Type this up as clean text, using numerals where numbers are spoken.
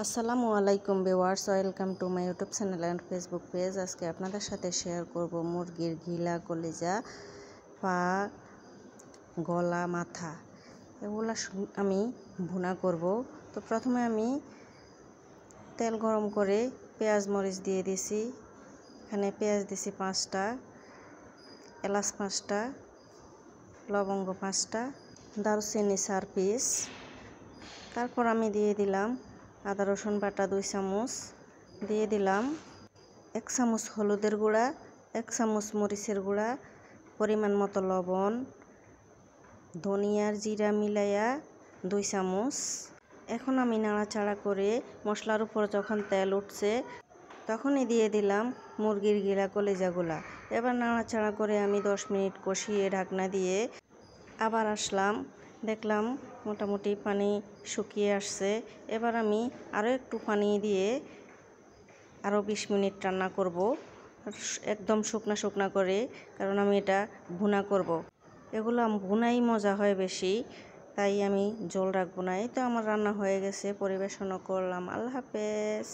আসসালামু আলাইকুম viewers, welcome to my YouTube channel and Facebook page. আজকে আপনাদের সাথে শেয়ার করব মুরগির গিলা, কলিজা, পা, গলা, মাথা এগুলা আমি ভুনা করব। তো প্রথমে আমি তেল গরম করে পেঁয়াজ মরিচ দিয়ে দিছি। এখানে পেঁয়াজ দিছি 5টা, এলাচ 5টা, লবঙ্গ 5টা, দারুচিনি 4 পিস। তারপর আমি দিয়ে দিলাম আদা রসুন বাটা 2 চামচ, দিয়ে দিলাম 1 চামচ হলুদের গুঁড়া, 1 চামচ মরিচের গুঁড়া, পরিমাণ মতো লবণ, ধনিয়ার জিরা মিলাইয়া 2 চামচ। এখন আমি নাড়াচাড়া করে মশলার উপর যখন তেল উঠছে তখনই দিয়ে দিলাম মুরগির গিলা, কলিজাগুলা। এবার নাড়াচাড়া করে আমি 10 মিনিট কষিয়ে ঢাকনা দিয়ে আবার আসলাম, দেখলাম মোটামুটি পানি শুকিয়ে আসছে। এবার আমি আরও একটু পানি দিয়ে আরও 20 মিনিট রান্না করব, একদম শুকনা শুকনা করে, কারণ আমি এটা ভুনা করব। এগুলো ভুনাই মজা হয় বেশি, তাই আমি ঝোল রাখবো না। এই তো আমার রান্না হয়ে গেছে, পরিবেশনও করলাম। আল্লাহ হাফেজ।